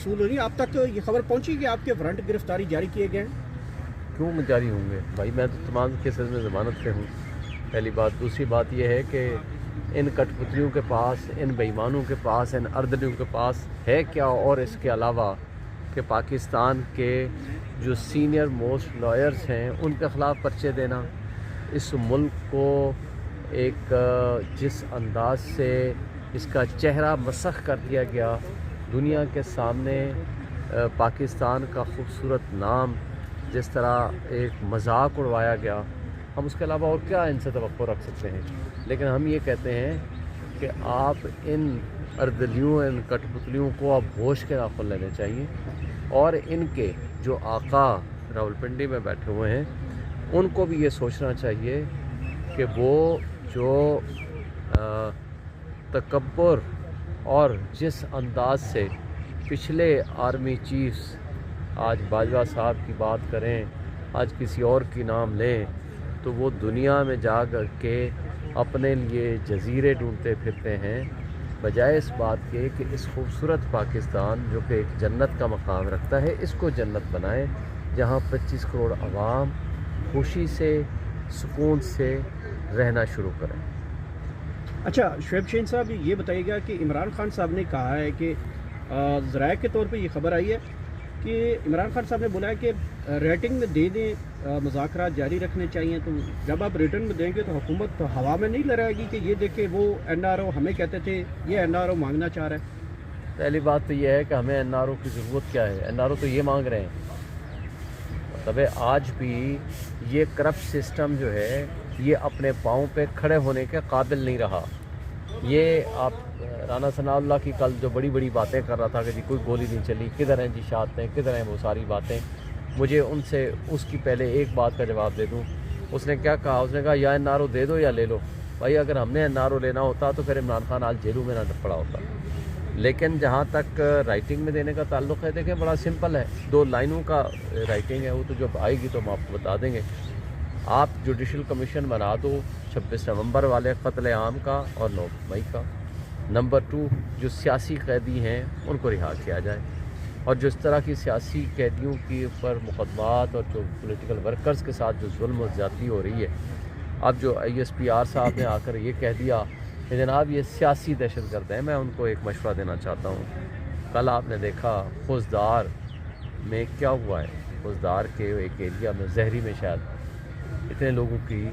नहीं आप तक ये खबर पहुंची कि आपके वारंट गिरफ्तारी जारी किए गए हैं? क्यों जारी होंगे भाई, मैं तो तमाम केसेस में ज़मानत पे हूँ, पहली बात। दूसरी बात यह है कि इन कठपुतलियों के पास, इन बेईमानों के पास, इन अर्दलियों के पास है क्या, और इसके अलावा कि पाकिस्तान के जो सीनियर मोस्ट लॉयर्स हैं उनके ख़िलाफ़ पर्चे देना, इस मुल्क को एक जिस अंदाज से इसका चेहरा मसख़ कर दिया गया, दुनिया के सामने पाकिस्तान का खूबसूरत नाम जिस तरह एक मजाक उड़वाया गया, हम उसके अलावा और क्या इनसे तवक्को रख सकते हैं। लेकिन हम ये कहते हैं कि आप इन अर्दलियों, इन कठपुतलियों को अब होश के नाखुन लेने चाहिए, और इनके जो आका रावलपिंडी में बैठे हुए हैं उनको भी ये सोचना चाहिए कि वो जो तकब्बुर और जिस अंदाज से पिछले आर्मी चीफ्स, आज बाजवा साहब की बात करें, आज किसी और की नाम लें, तो वो दुनिया में जा कर के अपने लिए जजीरे ढूंढते फिरते हैं, बजाय इस बात के कि इस खूबसूरत पाकिस्तान जो कि एक जन्नत का मकाम रखता है, इसको जन्नत बनाएं, जहाँ 25 करोड़ आवाम खुशी से, सुकून से रहना शुरू करें। अच्छा शुएब शहीन साहब, ये बताइएगा कि इमरान खान साहब ने कहा है कि ज़राए के तौर पे ये खबर आई है कि इमरान खान साहब ने बोला है कि रेटिंग में दे दें, मुज़ाकरात जारी रखने चाहिए, तो जब आप रिटर्न में देंगे तो हुकूमत तो हवा में नहीं लहराएगी कि ये देखे वो NRO हमें कहते थे, ये NRO मांगना चाह रहा है। पहली बात तो ये है कि हमें NRO की ज़रूरत क्या है, NRO तो ये मांग रहे हैं। मतलब आज भी ये करप्ट सिस्टम जो है ये अपने पाँव पे खड़े होने के काबिल नहीं रहा। ये आप राना सनाउल्लाह की कल जो बड़ी बड़ी बातें कर रहा था कि जी कोई गोली नहीं चली, किधर हैं जी शहादतें, किधर हैं वो सारी बातें, मुझे उनसे उसकी पहले एक बात का जवाब दे दूं। उसने क्या कहा, उसने कहा या NRO दे दो या ले लो। भाई अगर हमने NRO लेना होता तो फिर इमरान खान आज जेलों में ना पड़ा होता। लेकिन जहाँ तक राइटिंग में देने का ताल्लुक़ है, देखें बड़ा सिंपल है, 2 लाइनों का राइटिंग है, वो तो जब आएगी तो हम आपको बता देंगे। आप जुडिशल कमीशन बना दो 26 नवंबर वाले कत्ल आम का और 9 मई का। नंबर 2, जो सियासी कैदी हैं उनको रिहा किया जाए, और जो इस तरह की सियासी कैदियों के ऊपर मुकदमात और जो पॉलिटिकल वर्कर्स के साथ जो जुल्म और ज़्यादती हो रही है, अब जो ISPR साहब ने आकर ये कह दिया कि जनाब ये सियासी दहशतगर्द हैं, मैं उनको एक मशवरा देना चाहता हूँ। कल आपने देखा खुजदार में क्या हुआ है, खुजदार के एक एरिया में जहरी में शायद इतने लोगों की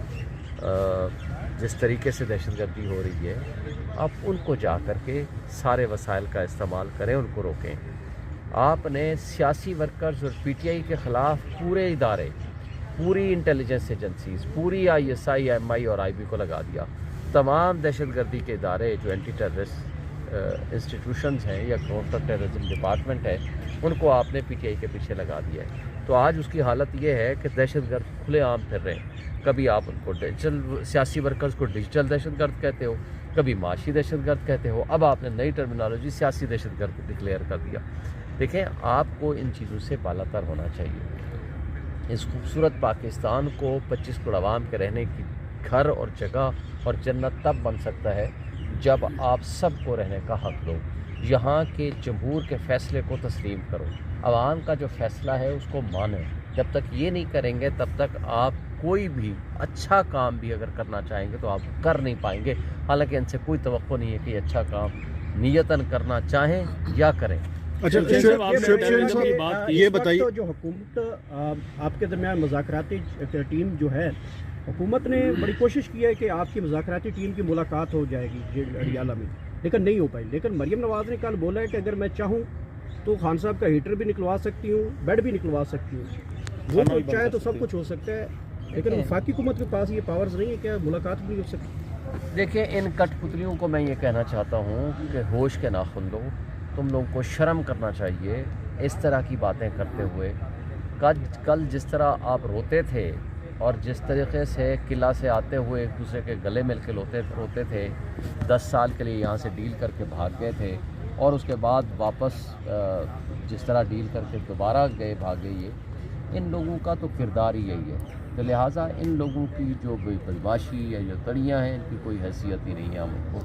जिस तरीके से दहशतगर्दी हो रही है, आप उनको जा कर के सारे वसाइल का इस्तेमाल करें, उनको रोकें। आपने सियासी वर्कर्स और PTI के ख़िलाफ़ पूरे इदारे, पूरी इंटेलिजेंस एजेंसीज़, पूरी ISI, MI और IB को लगा दिया। तमाम दहशतगर्दी के इदारे जो एंटी टेररिस्ट इंस्टीट्यूशंस हैं या काउंटर टेररिज्म डिपार्टमेंट है, उनको आपने PTI के पीछे लगा दिया है। तो आज उसकी हालत ये है कि दहशतगर्द खुलेआम फिर रहे हैं। कभी आप उनको डिजिटल सियासी वर्कर्स को डिजिटल दहशतगर्द कहते हो, कभी माशी दहशतगर्द कहते हो, अब आपने नई टर्मिनोलॉजी सियासी दहशतगर्द डिक्लेयर कर दिया। देखें, आपको इन चीज़ों से बालातर होना चाहिए। इस खूबसूरत पाकिस्तान को 25 करोड़ आवाम के रहने की घर और जगह और जन्नत तब बन सकता है जब आप सबको रहने का हक़ दो। यहाँ के जमहूर के फ़ैसले को तस्लीम करो, आवाम का जो फ़ैसला है उसको माने। जब तक ये नहीं करेंगे तब तक आप कोई भी अच्छा काम भी अगर करना चाहेंगे तो आप कर नहीं पाएंगे। हालांकि इनसे कोई तवक्को नहीं है कि अच्छा काम नियतन करना चाहें या करें। अच्छा ये बताइए, जो हुकूमत आपके दरमियान मुज़ाकराती टीम जो है, हुकूमत ने बड़ी कोशिश की है कि आपकी मुज़ाकराती टीम की मुलाकात हो जाएगी रियाला में, लेकिन नहीं हो पाई। लेकिन मरियम नवाज़ ने कल बोला है कि अगर मैं चाहूँ तो खान साहब का हीटर भी निकलवा सकती हूँ, बेड भी निकलवा सकती हूँ। वो तो चाहे तो सब कुछ हो सकता है, लेकिन वफाकी हुकूमत के पास ये पावर्स नहीं है, क्या मुलाकात भी हो सकती? देखिए, इन कठपुतलियों को मैं ये कहना चाहता हूँ कि होश के नाखुन लो, तुम लोगों को शर्म करना चाहिए इस तरह की बातें करते हुए। कल जिस तरह आप रोते थे और जिस तरीके से किला से आते हुए एक दूसरे के गले मिल के रोते थे, 10 साल के लिए यहाँ से डील करके भाग गए थे, और उसके बाद वापस जिस तरह डील करके दोबारा भागे, ये इन लोगों का तो किरदार ही यही है। तो लिहाजा इन लोगों की जो बदमाशी या जो तड़ियाँ हैं, इनकी कोई हैसियत ही नहीं है हमको।